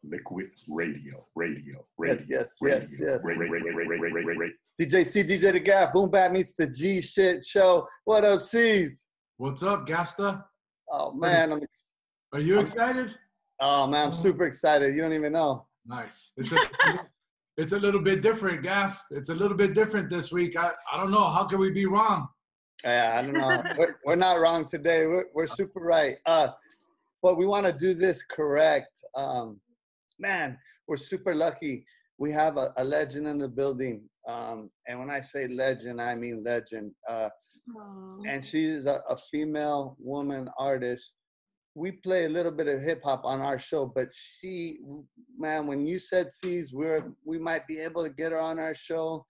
Likwit radio. Yes. DJ C, DJ Dgaf, Boombap meets the Gshit show. What up, C's? What's up, Gsht? Oh man, Are you excited? Oh man, I'm super excited. You don't even know. Nice. It's a little bit different, Gaff. It's a little bit different this week. I don't know. How can we be wrong? Yeah, I don't know. We're not wrong today. We're super right. But we want to do this correct. Man, we're super lucky. We have a legend in the building. And when I say legend, I mean legend. And she's a female woman artist. We play a little bit of hip hop on our show, but she, man, when you said C's, we might be able to get her on our show.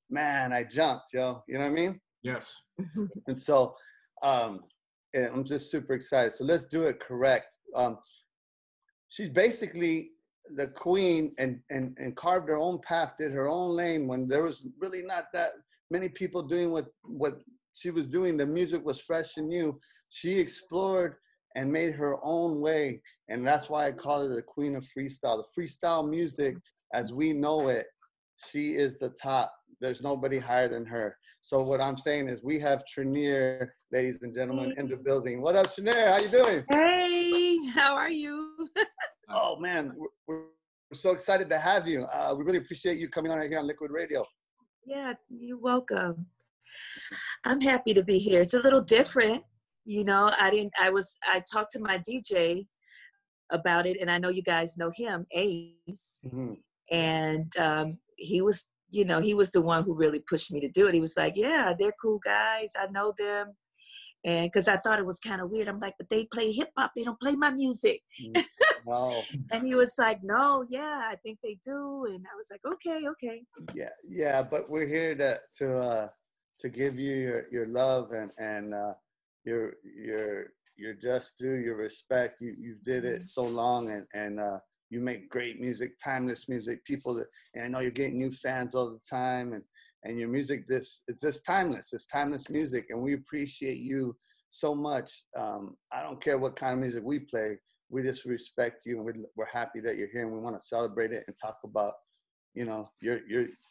Man, I jumped, yo. You know what I mean? Yes. And so I'm just super excited. So let's do it correct. She's basically the queen and carved her own path, did her own lane when there was really not that many people doing what she was doing. The music was fresh and new. She explored and made her own way. And that's why I call her the queen of freestyle. The freestyle music, as we know it, she is the top. There's nobody higher than her. So what I'm saying is we have Trinere, ladies and gentlemen, in the building. What up, Trinere? How you doing? Hey, how are you? Oh, man, we're so excited to have you. We really appreciate you coming on right here on Likwit Radio. Yeah, you're welcome. I'm happy to be here. It's a little different. You know, I talked to my DJ about it, and I know you guys know him, Ace. Mm-hmm. And he was the one who really pushed me to do it. He was like, yeah, they're cool guys. I know them. And because I thought it was kind of weird. I'm like, but they play hip hop. They don't play my music. Wow. And he was like, no, yeah, I think they do. And I was like, okay. Yeah. But we're here to give you your love and your just due, your respect. You did it so long, and you make great music, timeless music. And I know you're getting new fans all the time, and your music, it's just timeless. It's timeless music, and we appreciate you so much. I don't care what kind of music we play. We just respect you, and we're happy that you're here, and we want to celebrate it and talk about, your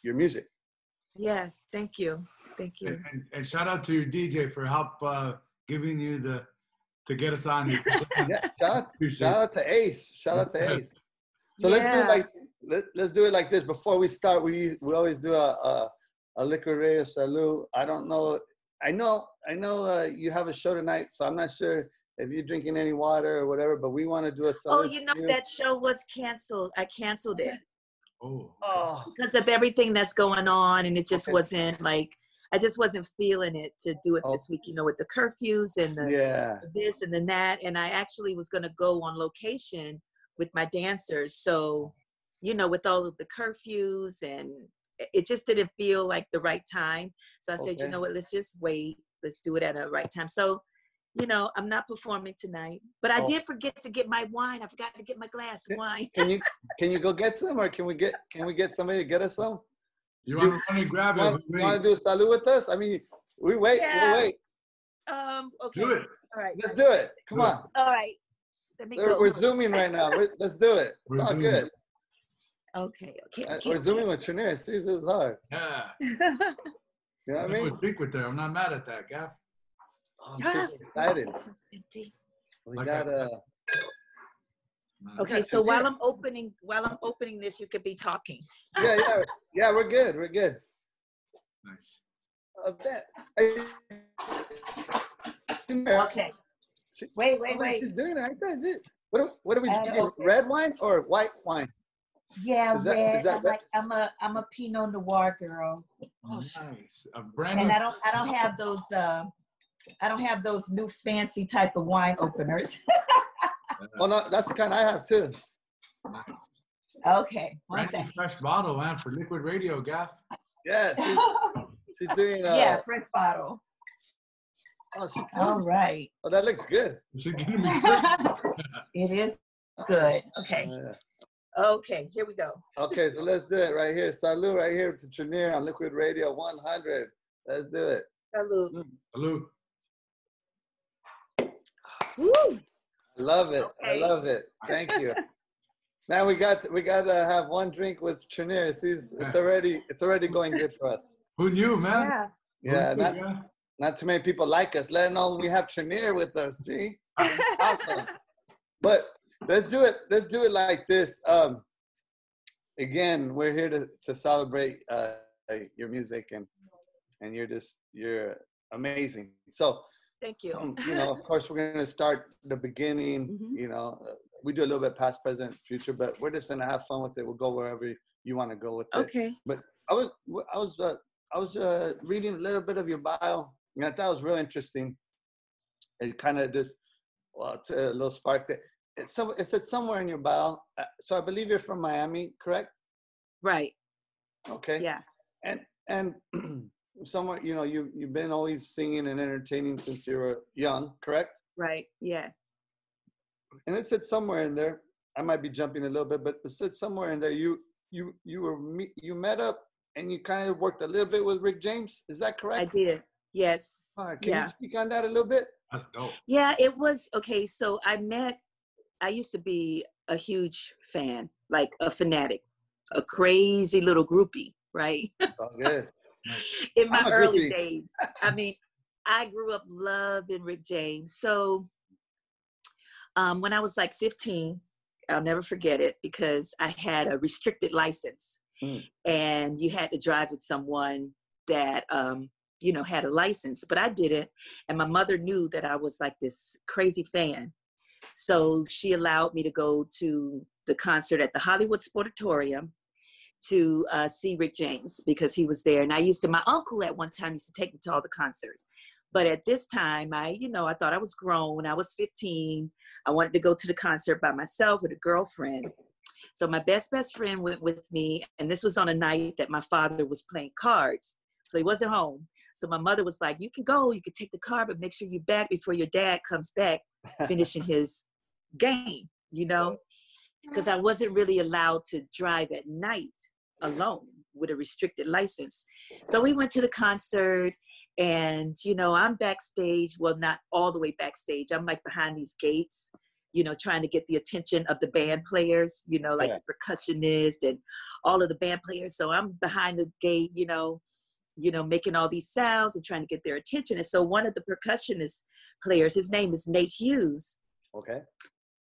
music. Yeah, thank you. And shout out to your DJ for help giving you to get us on. Yeah, shout out to Ace. Shout out to Ace. So let's do it like this. Before we start, we always do a Likwit Radio salute. I don't know. I know you have a show tonight, so I'm not sure if you're drinking any water or whatever, but we want to do a salute. Oh, that show was canceled. I canceled it. Oh. Because of everything that's going on, and it just wasn't like, I just wasn't feeling it to do it this week, with the curfews and the this and the that. And I actually was going to go on location with my dancers. So, with all of the curfews, and it just didn't feel like the right time. So I said, you know what, let's just wait. Let's do it at a right time. So, I'm not performing tonight, but I did forget to get my wine. I forgot to get my glass of wine. Can you go get some, or can we get somebody to get us some? You want to run and grab it? You want to do a salute with us? I mean, we wait. Yeah. We'll wait. Okay. Do it. All right. Let's do it. Come on. All right. Let me go. We're zooming right now. Let's do it. It's all good. Okay. We're zooming with Trinere. See, this is hard. Yeah. You know what I mean? Likwit there. I'm not mad at that, Gaff. I'm super excited. We got Okay, so while I'm opening this, you could be talking. Yeah, we're good. Nice. Okay. Wait. She's doing it. What are we doing? Red wine or white wine? Yeah, red. Is that red? I'm a Pinot Noir girl. Oh, nice. A brand and new. I don't have those. I don't have those new fancy type of wine openers. Well, no, that's the kind I have too. Nice. Okay. Brand new fresh bottle, man, for Likwit Radio, Gaff. Yeah, she's doing. Fresh bottle. Oh, she's doing. All right. Oh, that looks good. She's getting me good. It is good. Okay. Okay, here we go. Okay, so let's do it right here. Salute right here to Trinere on Likwit Radio 100. Let's do it. Salute. Salute. Woo! I love it. Okay. I love it. Thank you. Now we got to have one drink with Trinere. See, it's already going good for us. Who knew, man? Yeah. Who Yeah, knew, not too many people like us. Let alone we have Trinere with us, G. Awesome. But let's do it like this. Again, we're here to celebrate your music, and you're amazing. So thank you. of course, we're gonna start the beginning. We do a little bit past, present, future, but we're just gonna have fun with it. We'll go wherever you want to go with it. Okay. But I was reading a little bit of your bio, and I thought it was real interesting. It kind of just a little spark that it said somewhere in your bio. So I believe you're from Miami, correct? Right. Okay. Yeah. And somewhere, you've been always singing and entertaining since you were young, correct? Right. Yeah. And it said somewhere in there, I might be jumping a little bit, but it said somewhere in there you met up and you kind of worked a little bit with Rick James. Is that correct? I did. Yes. All right. Can you speak on that a little bit? That's dope. Yeah, it was okay. So I used to be a huge fan, like a fanatic, a crazy little groupie, right? Oh, good. In my early days. I mean, I grew up loving Rick James. So when I was like 15, I'll never forget it because I had a restricted license and you had to drive with someone that, had a license, but I didn't. And my mother knew that I was like this crazy fan. So she allowed me to go to the concert at the Hollywood Sportatorium to see Rick James because he was there. And my uncle at one time used to take me to all the concerts. But at this time, I thought I was grown. I was 15. I wanted to go to the concert by myself with a girlfriend. So my best friend went with me. And this was on a night that my father was playing cards. So he wasn't home. So my mother was like, you can go, you can take the car, but make sure you're back before your dad comes back, finishing his game, because I wasn't really allowed to drive at night alone with a restricted license. So we went to the concert and, I'm backstage. Well, not all the way backstage. I'm like behind these gates, trying to get the attention of the band players, the percussionist and all of the band players. So I'm behind the gate, making all these sounds and trying to get their attention. And so one of the percussionist players, his name is Nate Hughes. Okay.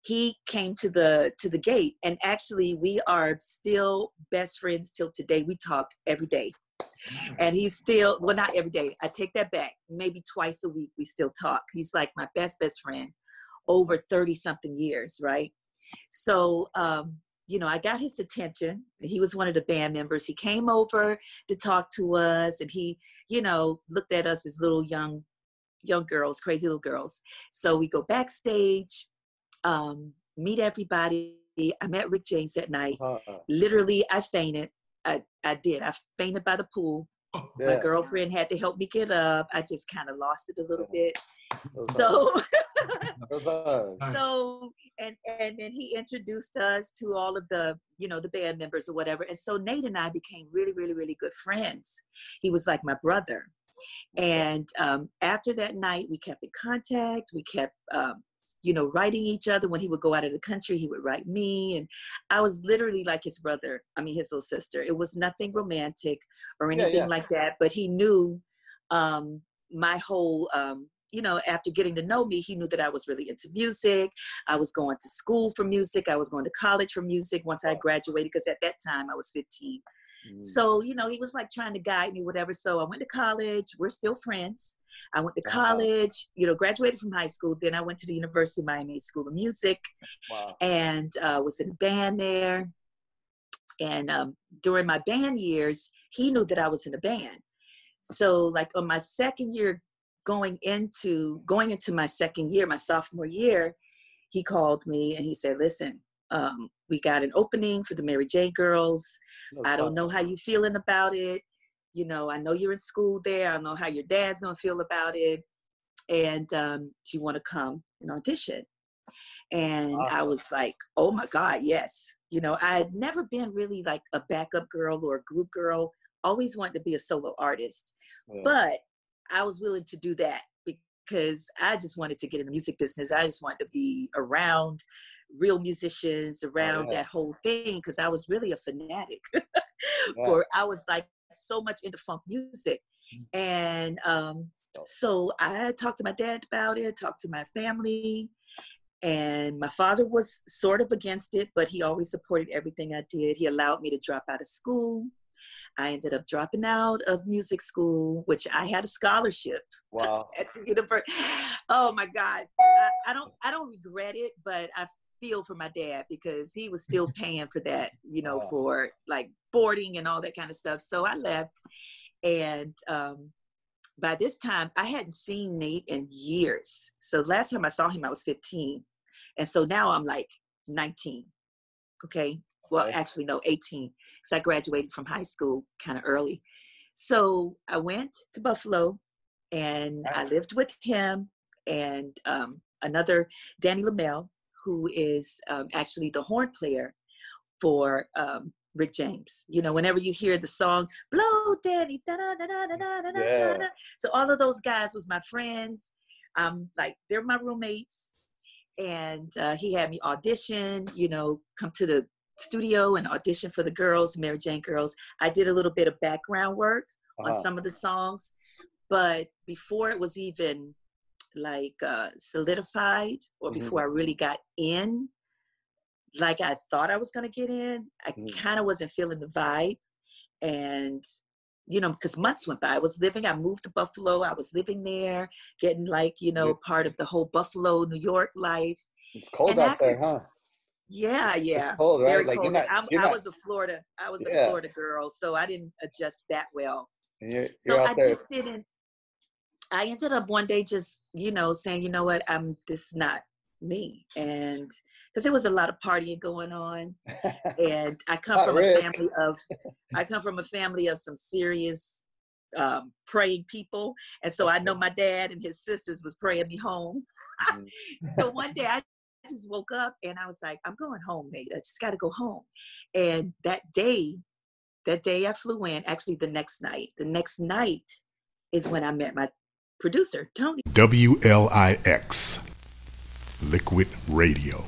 He came to the gate, and actually we are still best friends till today. We talk every day. And he's still, well, not every day. I take that back. Maybe twice a week we still talk. He's like my best friend over 30 something years, right? So, I got his attention. He was one of the band members. He came over to talk to us, and he, looked at us as little young girls, crazy little girls. So we go backstage, meet everybody. I met Rick James that night. Literally, I fainted. I did. I fainted by the pool. My girlfriend had to help me get up. I just kind of lost it a little bit. And then he introduced us to all of the, the band members or whatever. And so Nate and I became really, really, really good friends. He was like my brother. And after that night, we kept in contact. We kept, writing each other. When he would go out of the country, he would write me. And I was literally like his brother. I mean, his little sister. It was nothing romantic or anything like that. But he knew my whole, after getting to know me, he knew that I was really into music. I was going to school for music. I was going to college for music once I graduated, because at that time I was 15. So, he was like trying to guide me, whatever. So I went to college. We're still friends. I went to college, graduated from high school. Then I went to the University of Miami School of Music and was in a band there. And during my band years, he knew that I was in a band. So like on my second year, going into my second year, my sophomore year, he called me and he said, listen, we got an opening for the Mary J girls. I don't know how you feeling about it. I know you're in school there. I don't know how your dad's going to feel about it. And do you want to come and audition? And I was like, oh my God, yes. I had never been really like a backup girl or a group girl. Always wanted to be a solo artist. But I was willing to do that because I just wanted to get in the music business. I just wanted to be around real musicians, around that whole thing, because I was really a fanatic. I was like so much into funk music. And so I talked to my dad about it, talked to my family, and my father was sort of against it, but he always supported everything I did. He allowed me to drop out of school. I ended up dropping out of music school, which I had a scholarship. Wow. At the university. Oh my God. I don't regret it, but I feel for my dad because he was still paying for that, you know, for like boarding and all that kind of stuff. So I left, and by this time I hadn't seen Nate in years. So last time I saw him, I was 15. And so now I'm like 19. Okay. Well, actually, no, 18, because I graduated from high school kind of early. So I went to Buffalo, and I lived with him and another Danny LaMelle, who is actually the horn player for Rick James. You know, whenever you hear the song, blow Danny, da da da da da da da da da. So all of those guys was my friends. Like, they're my roommates. And he had me audition, you know, come to the studio and audition for the girls, Mary Jane girls. I did a little bit of background work on some of the songs, but before it was even like solidified, or before I really got in, like I thought I was going to get in, I kind of wasn't feeling the vibe. And, you know, because months went by, I moved to Buffalo. I was living there, getting like, you know, part of the whole Buffalo, New York life. It's cold out there, huh? Yeah. It's cold, right? Very like cold. I was a Florida girl, so I didn't adjust that well. I ended up one day just, you know, saying, you know what, this is not me. And because there was a lot of partying going on, and I come from a family of some serious praying people. And so I know my dad and his sisters was praying me home. So one day I just woke up and I was like, I'm going home, Nate. I just got to go home. And that day I flew in, actually the next night is when I met my producer, Tony. WLIX, Likwit Radio.